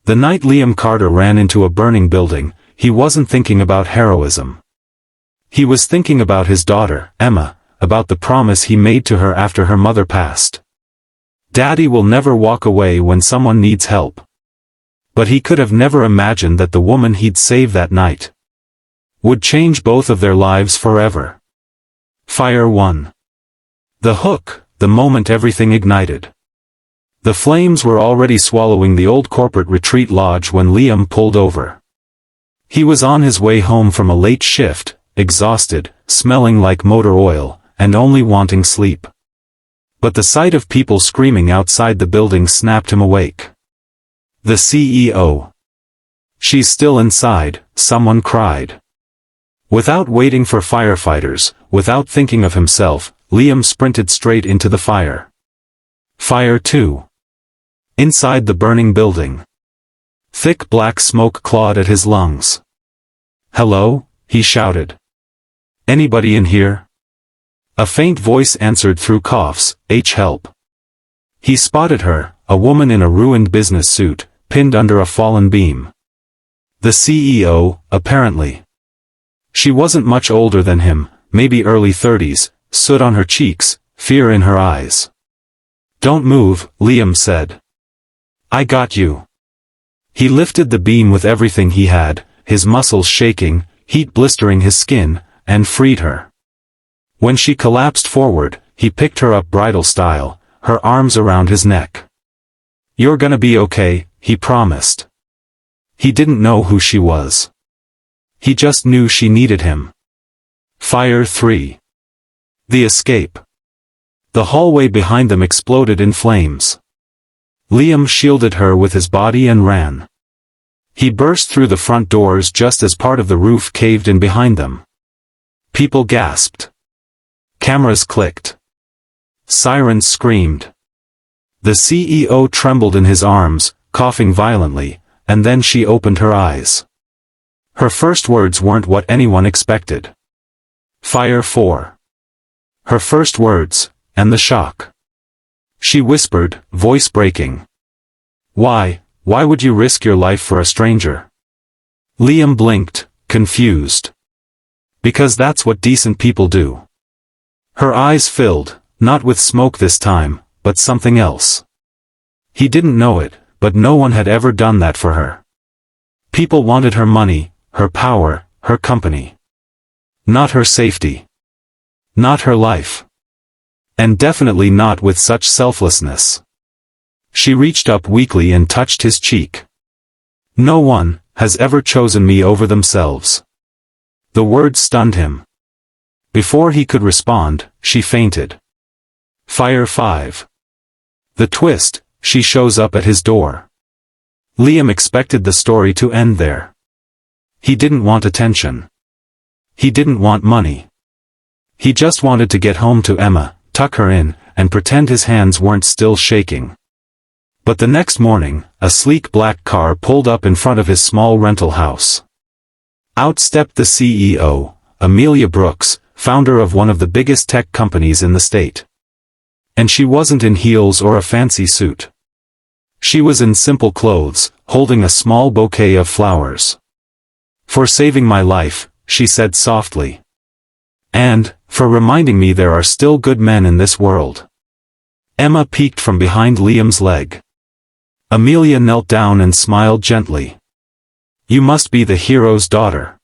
The night Liam Carter ran into a burning building, he wasn't thinking about heroism. He was thinking about his daughter, Emma, about the promise he made to her after her mother passed. Daddy will never walk away when someone needs help. But he could have never imagined that the woman he'd saved that night would change both of their lives forever. Fire 1. The hook, the moment everything ignited. The flames were already swallowing the old corporate retreat lodge when Liam pulled over. He was on his way home from a late shift, exhausted, smelling like motor oil, and only wanting sleep. But the sight of people screaming outside the building snapped him awake. The CEO. She's still inside, someone cried. Without waiting for firefighters, without thinking of himself, Liam sprinted straight into the fire. Fire 2. Inside the burning building. Thick black smoke clawed at his lungs. "Hello?" he shouted. "Anybody in here?" A faint voice answered through coughs, "Help." He spotted her, a woman in a ruined business suit, pinned under a fallen beam. The CEO, apparently. She wasn't much older than him, maybe early 30s, soot on her cheeks, fear in her eyes. "Don't move," Liam said. "I got you." He lifted the beam with everything he had, his muscles shaking, heat blistering his skin, and freed her. When she collapsed forward, he picked her up bridal style, her arms around his neck. "You're gonna be okay," he promised. He didn't know who she was. He just knew she needed him. Fire 3. The escape. The hallway behind them exploded in flames. Liam shielded her with his body and ran. He burst through the front doors just as part of the roof caved in behind them. People gasped. Cameras clicked. Sirens screamed. The CEO trembled in his arms, coughing violently, and then she opened her eyes. Her first words weren't what anyone expected. Fire 4. Her first words, and the shock. She whispered, voice breaking. Why would you risk your life for a stranger?" Liam blinked, confused. "Because that's what decent people do." Her eyes filled, not with smoke this time, but something else. He didn't know it, but no one had ever done that for her. People wanted her money, her power, her company. Not her safety. Not her life. And definitely not with such selflessness. She reached up weakly and touched his cheek. "No one has ever chosen me over themselves." The words stunned him. Before he could respond, she fainted. Fire 5. The twist, she shows up at his door. Liam expected the story to end there. He didn't want attention. He didn't want money. He just wanted to get home to Emma, tuck her in, and pretend his hands weren't still shaking. But the next morning, a sleek black car pulled up in front of his small rental house. Out stepped the CEO, Amelia Brooks, founder of one of the biggest tech companies in the state. And she wasn't in heels or a fancy suit. She was in simple clothes, holding a small bouquet of flowers. "For saving my life," she said softly. "And, for reminding me there are still good men in this world." Emma peeked from behind Liam's leg. Amelia knelt down and smiled gently. "You must be the hero's daughter."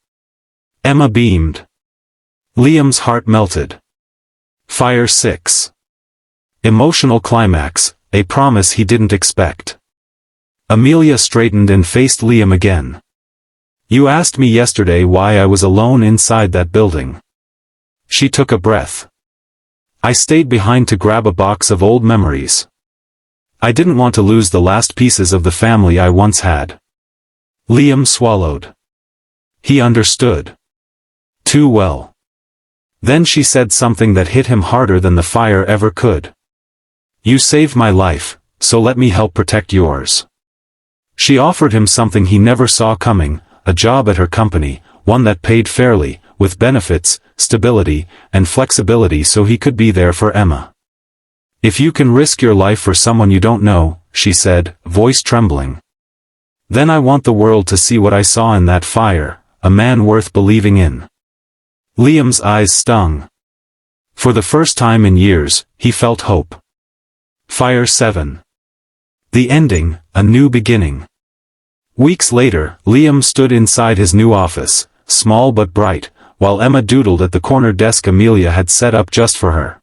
Emma beamed. Liam's heart melted. Fire 6. Emotional climax, a promise he didn't expect. Amelia straightened and faced Liam again. "You asked me yesterday why I was alone inside that building." She took a breath. "I stayed behind to grab a box of old memories. I didn't want to lose the last pieces of the family I once had." Liam swallowed. He understood. Too well. Then she said something that hit him harder than the fire ever could. "You saved my life, so let me help protect yours." She offered him something he never saw coming, a job at her company, one that paid fairly, with benefits, stability, and flexibility so he could be there for Emma. "If you can risk your life for someone you don't know," she said, voice trembling. Then I want the world to see what I saw in that fire, a man worth believing in. Liam's eyes stung. For the first time in years, he felt hope. Fire 7. The ending, a new beginning. Weeks later, Liam stood inside his new office, small but bright, while Emma doodled at the corner desk Amelia had set up just for her.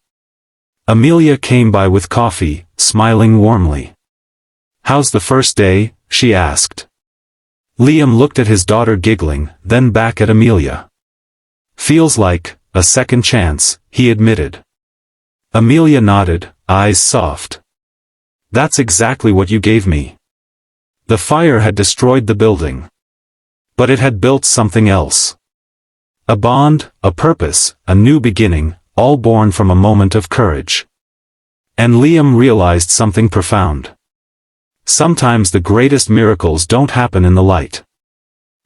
Amelia came by with coffee, smiling warmly. "How's the first day?" she asked. Liam looked at his daughter giggling, then back at Amelia. "Feels like a second chance," he admitted. Amelia nodded, eyes soft. "That's exactly what you gave me." The fire had destroyed the building. But it had built something else. A bond, a purpose, a new beginning, all born from a moment of courage. And Liam realized something profound. Sometimes the greatest miracles don't happen in the light.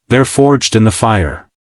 They're forged in the fire.